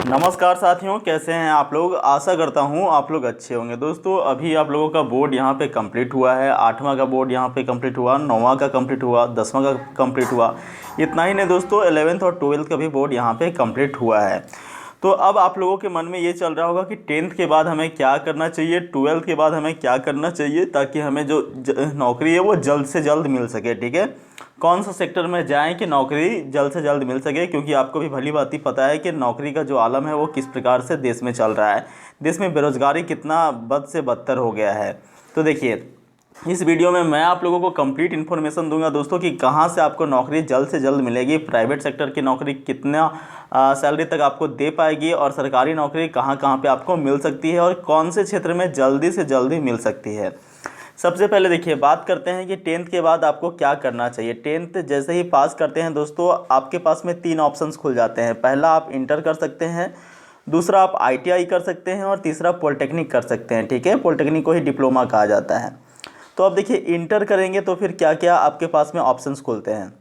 नमस्कार साथियों, कैसे हैं आप लोग। आशा करता हूं आप लोग अच्छे होंगे। दोस्तों अभी आप लोगों का बोर्ड यहां पे कंप्लीट हुआ है। 8वां का बोर्ड यहां पे कंप्लीट हुआ, 9वां का कंप्लीट हुआ, 10वां का कंप्लीट हुआ। इतना ही नहीं दोस्तों, 11th और 12th का भी बोर्ड यहां पे कंप्लीट हुआ है। तो अब आप लोगों के मन में ये चल रहा होगा कि 10th के बाद हमें क्या करना चाहिए, 12th के बाद हमें क्या करना चाहिए, ताकि हमें जो नौकरी है वो जल्द से जल्द मिल सके। ठीक है, कौन सा सेक्टर में जाएं कि नौकरी जल्द से जल्द मिल सके, क्योंकि आपको भी भली भांति पता है कि नौकरी का जो आलम है वो किस प्रकार से देश में चल रहा है। देश में बेरोजगारी कितना बद से बदतर हो गया है। तो देखिए, इस वीडियो में मैं आप लोगों को कंप्लीट इन्फॉर्मेशन दूंगा दोस्तों कि कहां से आपको नौकरी जल्द से जल्द मिलेगी, प्राइवेट सेक्टर की नौकरी कितना सैलरी तक आपको दे पाएगी, और सरकारी नौकरी कहां कहां पे आपको मिल सकती है और कौन से क्षेत्र में जल्दी से जल्दी मिल सकती है। सबसे पहले देखिए, बात करते हैं कि 10th के बाद आपको क्या करना चाहिए। 10th जैसे ही पास करते हैं दोस्तों, आपके पास में 3 ऑप्शंस खुल जाते हैं। पहला, आप इंटर कर सकते हैं, दूसरा आप ITI कर सकते हैं, और तीसरा पॉलिटेक्निक कर सकते हैं। ठीक है, पॉलिटेक्निक को ही डिप्लोमा कहा जाता है। तो अब देखिए, इंटर करेंगे तो फिर क्या क्या आपके पास में ऑप्शंस खुलते हैं।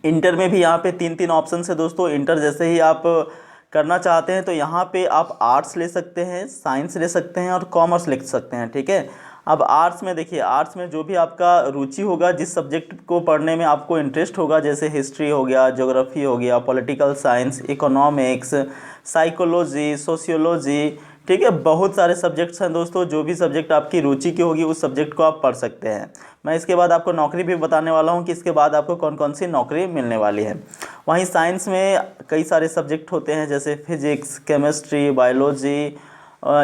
इंटर में भी यहाँ पे 3 ऑप्शंस है दोस्तों। इंटर जैसे ही आप करना चाहते हैं तो यहाँ पे आप आर्ट्स ले सकते हैं, साइंस ले सकते हैं और कॉमर्स ले सकते हैं। ठीक है, अब आर्ट्स में देखिए, आर्ट्स में जो भी आपका रुचि होगा, जिस सब्जेक्ट को पढ़ने में आपको इंटरेस्ट होगा, जैसे हिस्ट्री हो गया, ज्योग्राफी हो गया, political science, economics, psychology, sociology, ठीक है, बहुत सारे सब्जेक्ट्स हैं दोस्तों। जो भी सब्जेक्ट आपकी रुचि की होगी उस सब्जेक्ट को आप पढ़ सकते हैं। मैं इसके बाद आपको नौकरी भी बताने वाला हूं कि इसके बाद आपको कौन कौन सी नौकरी मिलने वाली है। वहीं साइंस में कई सारे सब्जेक्ट होते हैं, जैसे फिजिक्स, केमिस्ट्री, बायोलॉजी,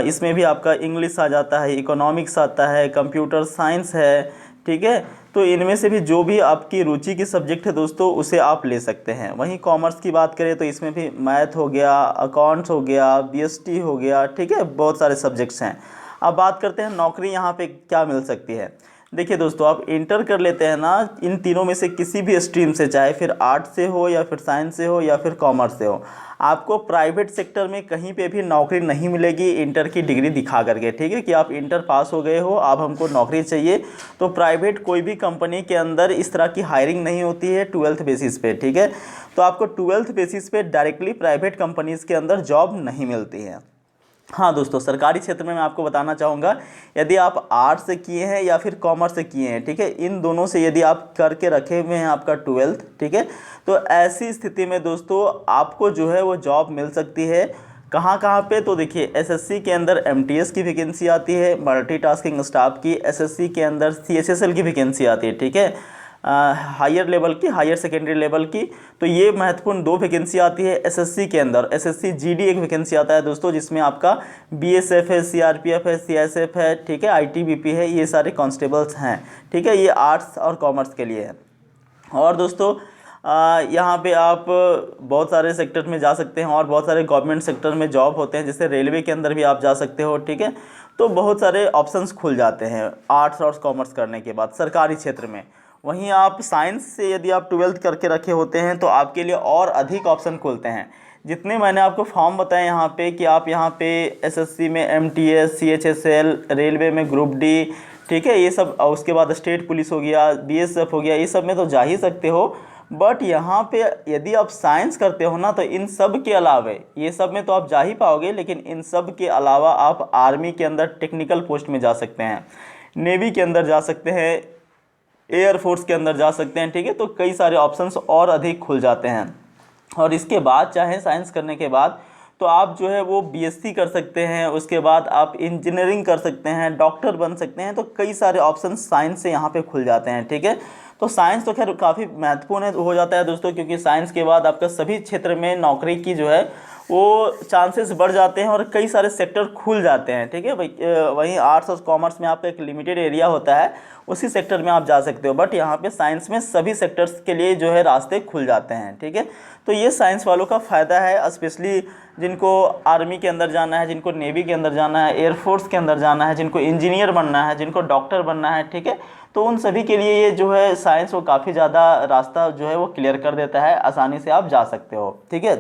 इसमें भी आपका इंग्लिश आ जाता है, इकोनॉमिक्स आता है, कंप्यूटर साइंस है। ठीक है, तो इनमें से भी जो भी आपकी रुचि की सब्जेक्ट है दोस्तों, उसे आप ले सकते हैं। वहीं कॉमर्स की बात करें तो इसमें भी मैथ हो गया, अकाउंट्स हो गया, BST हो गया। ठीक है, बहुत सारे सब्जेक्ट्स हैं। अब बात करते हैं नौकरी यहाँ पे क्या मिल सकती है। देखिए दोस्तों, आप इंटर कर लेते हैं ना, इन तीनों में से किसी भी स्ट्रीम से, चाहे फिर आर्ट्स से हो या फिर साइंस से हो या फिर कॉमर्स से हो, आपको प्राइवेट सेक्टर में कहीं पे भी नौकरी नहीं मिलेगी इंटर की डिग्री दिखा करके। ठीक है, कि आप इंटर पास हो गए हो, अब हमको नौकरी चाहिए, तो प्राइवेट कोई भी कंपनी के अंदर इस तरह की हायरिंग नहीं होती है 12th बेसिस पे। ठीक है, तो आपको 12th बेसिस पे डायरेक्टली प्राइवेट कंपनीज़ के अंदर जॉब नहीं मिलती है। हाँ दोस्तों, सरकारी क्षेत्र में मैं आपको बताना चाहूँगा, यदि आप आर्ट्स से किए हैं या फिर कॉमर्स से किए हैं, ठीक है, इन दोनों से यदि आप करके रखे हुए हैं आपका 12th, ठीक है, तो ऐसी स्थिति में दोस्तों आपको जो है वो जॉब मिल सकती है। कहाँ कहाँ पे, तो देखिए, SSC के अंदर MTS की वैकेंसी आती है, मल्टीटास्किंग स्टाफ की। SSC के अंदर CHSL की वैकेंसी आती है। ठीक है, हायर लेवल की, हायर सेकेंडरी लेवल की। तो ये महत्वपूर्ण 2 वैकेंसी आती है SSC के अंदर। SSC GD एक वैकेंसी आता है दोस्तों, जिसमें आपका BSF है, CRPF है, CSF है, ठीक है, ITBP है, ये सारे कांस्टेबल्स हैं। ठीक है, ये आर्ट्स और कॉमर्स के लिए है। और दोस्तों यहाँ पे आप बहुत सारे सेक्टर में जा सकते हैं, और बहुत सारे गवर्नमेंट सेक्टर में जॉब होते हैं, जैसे रेलवे के अंदर भी आप जा सकते हो। ठीक है, तो बहुत सारे ऑप्शंस खुल जाते हैं आर्ट्स और कॉमर्स करने के बाद सरकारी क्षेत्र में। वहीं आप साइंस से यदि आप 12th करके रखे होते हैं तो आपके लिए और अधिक ऑप्शन खुलते हैं। जितने मैंने आपको फॉर्म बताए यहाँ पे कि आप यहाँ पे SSC में MTS, CHSL, रेलवे में ग्रुप D, ठीक है, ये सब, और उसके बाद स्टेट पुलिस हो गया, BSF हो गया, ये सब में तो जा ही सकते हो। बट यहाँ पे यदि आप साइंस करते हो ना, तो इन सब के अलावा, ये सब में तो आप जा ही पाओगे, लेकिन इन सब के अलावा आप आर्मी के अंदर टेक्निकल पोस्ट में जा सकते हैं, नेवी के अंदर जा सकते हैं, एयरफोर्स के अंदर जा सकते हैं। ठीक है, तो कई सारे ऑप्शंस और अधिक खुल जाते हैं। और इसके बाद चाहे साइंस करने के बाद तो आप जो है वो BSc कर सकते हैं, उसके बाद आप इंजीनियरिंग कर सकते हैं, डॉक्टर बन सकते हैं। तो कई सारे ऑप्शन साइंस से यहाँ पे खुल जाते हैं। ठीक है, तो साइंस तो खैर काफ़ी महत्वपूर्ण हो जाता है दोस्तों, क्योंकि साइंस के बाद आपका सभी क्षेत्र में नौकरी की जो है वो चांसेस बढ़ जाते हैं और कई सारे सेक्टर खुल जाते हैं। ठीक है भाई, वहीं आर्ट्स और कॉमर्स में आपका एक लिमिटेड एरिया होता है, उसी सेक्टर में आप जा सकते हो। बट यहाँ पे साइंस में सभी सेक्टर्स के लिए जो है रास्ते खुल जाते हैं। ठीक है, तो ये साइंस वालों का फ़ायदा है, स्पेशली जिनको आर्मी के अंदर जाना है, जिनको नेवी के अंदर जाना है, एयरफोर्स के अंदर जाना है, जिनको इंजीनियर बनना है, जिनको डॉक्टर बनना है। ठीक है, तो उन सभी के लिए ये जो है साइंस वो काफ़ी ज़्यादा रास्ता जो है वो क्लियर कर देता है, आसानी से आप जा सकते हो। ठीक है,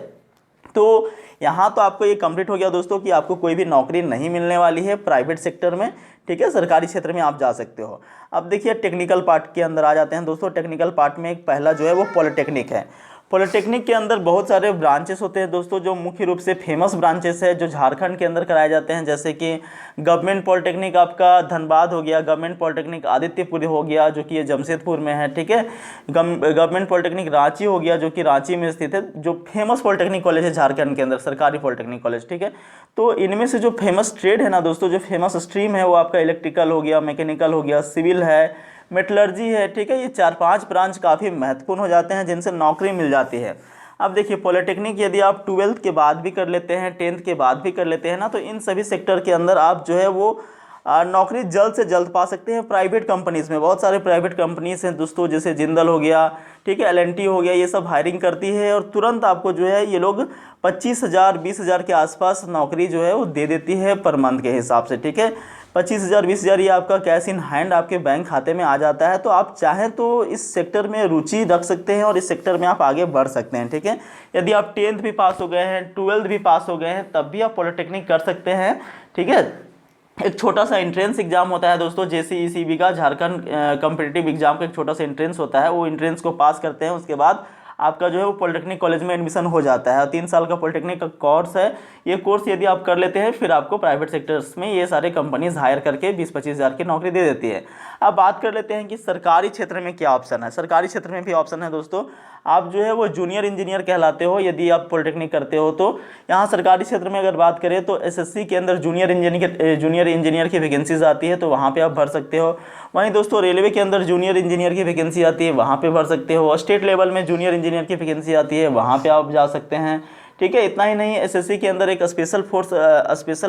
तो यहाँ तो आपको ये कंप्लीट हो गया दोस्तों कि आपको कोई भी नौकरी नहीं मिलने वाली है प्राइवेट सेक्टर में। ठीक है, सरकारी क्षेत्र में आप जा सकते हो। अब देखिए, टेक्निकल पार्ट के अंदर आ जाते हैं दोस्तों। टेक्निकल पार्ट में एक पहला जो है वो पॉलिटेक्निक है। पॉलिटेक्निक के अंदर बहुत सारे ब्रांचेस होते हैं दोस्तों, जो मुख्य रूप से फेमस ब्रांचेस है जो झारखंड के अंदर कराए जाते हैं, जैसे कि गवर्नमेंट पॉलिटेक्निक आपका धनबाद हो गया, गवर्नमेंट पॉलिटेक्निक आदित्यपुर हो गया जो कि ये जमशेदपुर में है, ठीक है। गवर्नमेंट पॉलिटेक्निक रांची हो गया जो कि रांची में स्थित है, जो फेमस पॉलिटेक्निक कॉलेज है झारखंड के अंदर, सरकारी पॉलिटेक्निक कॉलेज, ठीक है। तो इनमें से जो फेमस ट्रेड है ना दोस्तों, जो फेमस स्ट्रीम है वो आपका इलेक्ट्रिकल हो गया, मैकेनिकल हो गया, सिविल है, मेटलर्जी है, ठीक है। ये 4-5 ब्रांच काफ़ी महत्वपूर्ण हो जाते हैं जिनसे नौकरी मिल जाती है। अब देखिए पॉलिटेक्निक यदि आप 12th के बाद भी कर लेते हैं, 10th के बाद भी कर लेते हैं ना, तो इन सभी सेक्टर के अंदर आप जो है वो नौकरी जल्द से जल्द पा सकते हैं प्राइवेट कंपनीज़ में। बहुत सारे प्राइवेट कंपनीज़ हैं दोस्तों, जैसे जिंदल हो गया, ठीक है, L&T हो गया, ये सब हायरिंग करती है और तुरंत आपको जो है ये लोग 25,000 20,000 के आसपास नौकरी जो है वो दे देती है पर मंथ के हिसाब से, ठीक है। 25,000 20,000 ये आपका कैश इन हैंड आपके बैंक खाते में आ जाता है। तो आप चाहें तो इस सेक्टर में रुचि रख सकते हैं और इस सेक्टर में आप आगे बढ़ सकते हैं, ठीक है। यदि आप 10th भी पास हो गए हैं, 12th भी पास हो गए हैं, तब भी आप पॉलिटेक्निक कर सकते हैं, ठीक है। एक छोटा सा एंट्रेंस एग्जाम होता है दोस्तों, JCECB का, झारखंड कॉम्पिटिटिव एग्जाम का एक छोटा सा एंट्रेंस होता है, वो एंट्रेंस को पास करते हैं, उसके बाद आपका जो है वो पॉलिटेक्निक कॉलेज में एडमिशन हो जाता है। 3 साल का पॉलिटेक्निक का कोर्स है। ये कोर्स यदि आप कर लेते हैं फिर आपको प्राइवेट सेक्टर्स में ये सारे कंपनीज हायर करके 20-25 हज़ार की नौकरी दे देती है। अब बात कर लेते हैं कि सरकारी क्षेत्र में क्या ऑप्शन है। सरकारी क्षेत्र में भी ऑप्शन है दोस्तों, आप जो है वो जूनियर इंजीनियर कहलाते हो यदि आप पॉलिटेक्निक करते हो। तो यहाँ सरकारी क्षेत्र में अगर बात करें तो SSC के अंदर जूनियर इंजीनियर की वैकेंसीज आती है, तो वहाँ पे आप भर सकते हो। वहीं दोस्तों रेलवे के अंदर जूनियर इंजीनियर की वैकेंसी आती है, वहाँ पे भर सकते हो। स्टेट लेवल में जूनियर इंजीनियर की वैकेंसी आती है, वहाँ पे आप जा सकते हैं, ठीक है। इतना ही नहीं, SSC के अंदर एक स्पेशल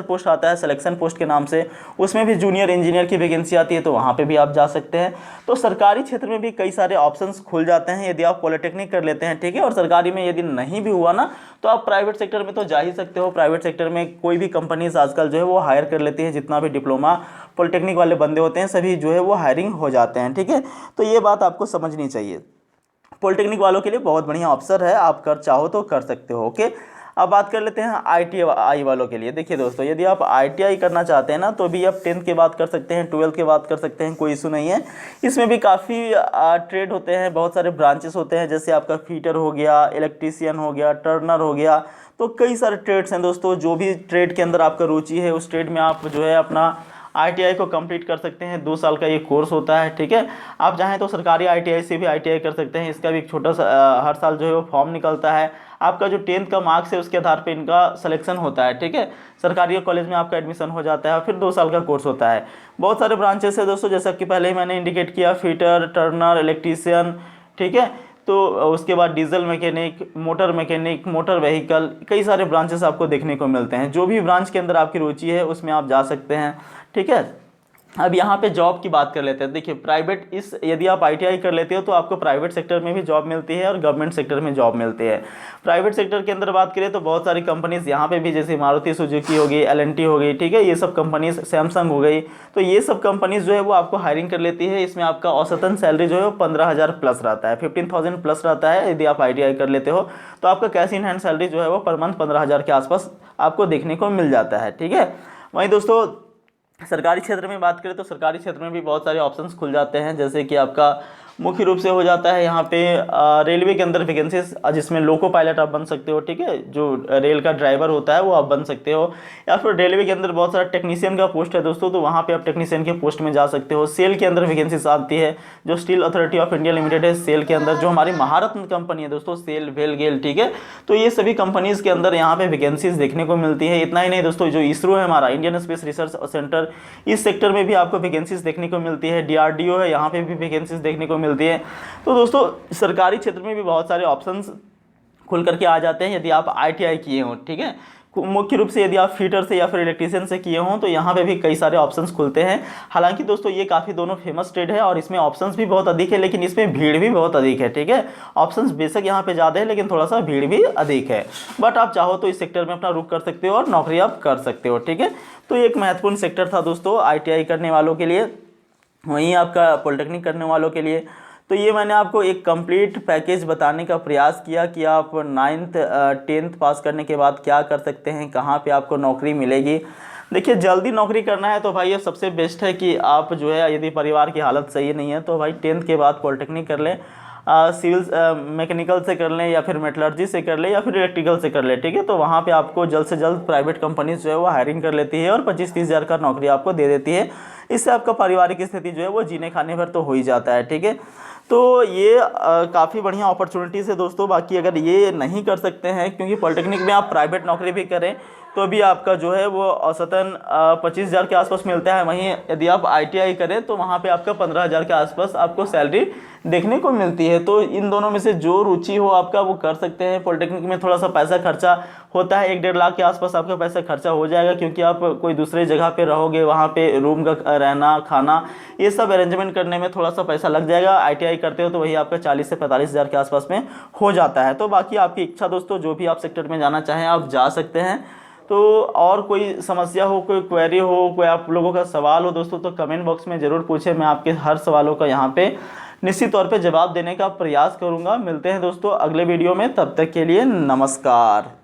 पोस्ट आता है सिलेक्शन पोस्ट के नाम से, उसमें भी जूनियर इंजीनियर की वैकेंसी आती है, तो वहाँ पे भी आप जा सकते हैं। तो सरकारी क्षेत्र में भी कई सारे ऑप्शंस खुल जाते हैं यदि आप पॉलिटेक्निक कर लेते हैं, ठीक है। और सरकारी में यदि नहीं भी हुआ ना, तो आप प्राइवेट सेक्टर में तो जा ही सकते हो। प्राइवेट सेक्टर में कोई भी कंपनीज आजकल जो है वो हायर कर लेती है, जितना भी डिप्लोमा पॉलिटेक्निक वाले बंदे होते हैं सभी जो है वो हायरिंग हो जाते हैं, ठीक है। तो ये बात आपको समझनी चाहिए। पॉलिटेक्निक वालों के लिए बहुत बढ़िया अवसर है, आप कर चाहो तो कर सकते हो, ओके। अब बात कर लेते हैं ITI वालों के लिए। देखिए दोस्तों, यदि आप ITI करना चाहते हैं ना, तो भी आप 10th के बाद कर सकते हैं, 12th के बाद कर सकते हैं, कोई इशू नहीं है। इसमें भी काफ़ी ट्रेड होते हैं, बहुत सारे ब्रांचेस होते हैं, जैसे आपका फीटर हो गया, इलेक्ट्रीशियन हो गया, टर्नर हो गया। तो कई सारे ट्रेड्स हैं दोस्तों, जो भी ट्रेड के अंदर आपका रुचि है उस ट्रेड में आप जो है अपना ITI को कंप्लीट कर सकते हैं। 2 साल का ये कोर्स होता है, ठीक है। आप चाहें तो सरकारी ITI से भी ITI कर सकते हैं। इसका भी एक छोटा सा हर साल जो है वो फॉर्म निकलता है। आपका जो 10th का मार्क्स है उसके आधार पे इनका सिलेक्शन होता है, ठीक है। सरकारी कॉलेज में आपका एडमिशन हो जाता है, फिर 2 साल का कोर्स होता है। बहुत सारे ब्रांचेस है दोस्तों, जैसा कि पहले ही मैंने इंडिकेट किया, फिटर, टर्नर, इलेक्ट्रीशियन, ठीक है। तो उसके बाद डीजल मैकेनिक, मोटर व्हीकल, कई सारे ब्रांचेस आपको देखने को मिलते हैं। जो भी ब्रांच के अंदर आपकी रुचि है उसमें आप जा सकते हैं, ठीक है। अब यहाँ पे जॉब की बात कर लेते हैं। देखिए प्राइवेट यदि आप ITI कर लेते हो तो आपको प्राइवेट सेक्टर में भी जॉब मिलती है और गवर्नमेंट सेक्टर में जॉब मिलती है। प्राइवेट सेक्टर के अंदर बात करें तो बहुत सारी कंपनीज यहाँ पे भी, जैसे मारुति सुजुकी हो गई, L&T हो गई, ठीक है, ये सब कंपनीज, सैमसंग हो गई, तो ये सब कंपनीज जो है वो आपको हायरिंग कर लेती है। इसमें आपका औसतन सैलरी जो है वो 15,000 प्लस रहता है, 15,000 प्लस रहता है। यदि आप ITI कर लेते हो तो आपका कैश इन हैंड सैलरी जो है वो पर मंथ 15,000 के आसपास आपको देखने को मिल जाता है, ठीक है। वहीं दोस्तों सरकारी क्षेत्र में बात करें तो सरकारी क्षेत्र में भी बहुत सारे ऑप्शंस खुल जाते हैं, जैसे कि आपका मुख्य रूप से हो जाता है यहाँ पे रेलवे के अंदर वैकेंसीज, जिसमें लोको पायलट आप बन सकते हो, ठीक है, जो रेल का ड्राइवर होता है वो आप बन सकते हो। या फिर रेलवे के अंदर बहुत सारा टेक्नीशियन का पोस्ट है दोस्तों, तो वहाँ पे आप टेक्नीशियन के पोस्ट में जा सकते हो। सेल के अंदर वैकेंसीज आती है, जो steel authority of India limited है, सेल के अंदर, जो हमारी महारत्न कंपनी है दोस्तों, सेल, भेल, गेल, ठीक है। तो ये सभी कंपनीज़ के अंदर यहाँ पे वैकेंसीज देखने को मिलती है। इतना ही नहीं दोस्तों, जो इसरो है हमारा, इंडियन स्पेस रिसर्च सेंटर, इस सेक्टर में भी आपको वैकेंसीज देखने को मिलती है। DRDO है, यहाँ पे भी वैकेंसीज देखने को मिलती है। तो दोस्तों सरकारी क्षेत्र में भी बहुत सारे ऑप्शंस खुल करके आ जाते हैं यदि आप ITI किए हों, ठीक है। मुख्य रूप से यदि आप फीटर से या फिर इलेक्ट्रीशियन से किए हों तो यहाँ पे भी कई सारे ऑप्शंस खुलते हैं। हालांकि दोस्तों ये काफ़ी दोनों फेमस ट्रेड है और इसमें ऑप्शंस भी बहुत अधिक है, लेकिन इसमें भीड़ भी बहुत अधिक है, ठीक है। ऑप्शंस बेशक यहाँ पे ज़्यादा है लेकिन थोड़ा सा भीड़ भी अधिक है। बट आप चाहो तो इस सेक्टर में अपना रुख कर सकते हो और नौकरी आप कर सकते हो, ठीक है। तो ये एक महत्वपूर्ण सेक्टर था दोस्तों ITI करने वालों के लिए, वहीं आपका पॉलिटेक्निक करने वालों के लिए। तो ये मैंने आपको एक कंप्लीट पैकेज बताने का प्रयास किया कि आप 9th 10th पास करने के बाद क्या कर सकते हैं, कहाँ पे आपको नौकरी मिलेगी। देखिए जल्दी नौकरी करना है तो भाई ये सबसे बेस्ट है कि आप जो है, यदि परिवार की हालत सही नहीं है तो भाई 10th के बाद पॉलिटेक्निक कर लें। सिविल मैकेनिकल से कर लें या फिर मेटलर्जी से कर लें या फिर इलेक्ट्रिकल से कर लें, ठीक है। तो वहाँ पे आपको जल्द से जल्द प्राइवेट कंपनी जो है वो हायरिंग कर लेती है और 25-30 हज़ार का नौकरी आपको दे देती है। इससे आपका पारिवारिक स्थिति जो है वो जीने खाने भर तो हो ही जाता है, ठीक है। तो ये काफ़ी बढ़िया अपॉर्चुनिटीज़ है दोस्तों। बाकी अगर ये नहीं कर सकते हैं, क्योंकि पॉलिटेक्निक में आप प्राइवेट नौकरी भी करें तो भी आपका जो है वो औसतन 25 हज़ार के आसपास मिलता है। वहीं यदि आप ITI करें तो वहाँ पे आपका 15 हज़ार के आसपास आपको सैलरी देखने को मिलती है। तो इन दोनों में से जो रुचि हो आपका वो कर सकते हैं। पॉलिटेक्निक में थोड़ा सा पैसा खर्चा होता है, 1-1.5 लाख के आसपास आपका पैसा खर्चा हो जाएगा, क्योंकि आप कोई दूसरे जगह पे रहोगे, वहाँ पे रूम का रहना खाना ये सब अरेंजमेंट करने में थोड़ा सा पैसा लग जाएगा। ITI करते हो तो वही आपका 40 से 45 हज़ार के आसपास में हो जाता है। तो बाकी आपकी इच्छा दोस्तों, जो भी आप सेक्टर में जाना चाहें आप जा सकते हैं। तो और कोई समस्या हो, कोई क्वेरी हो, कोई आप लोगों का सवाल हो दोस्तों, तो कमेंट बॉक्स में ज़रूर पूछें। मैं आपके हर सवालों का यहाँ पे निश्चित तौर पे जवाब देने का प्रयास करूँगा। मिलते हैं दोस्तों अगले वीडियो में, तब तक के लिए नमस्कार।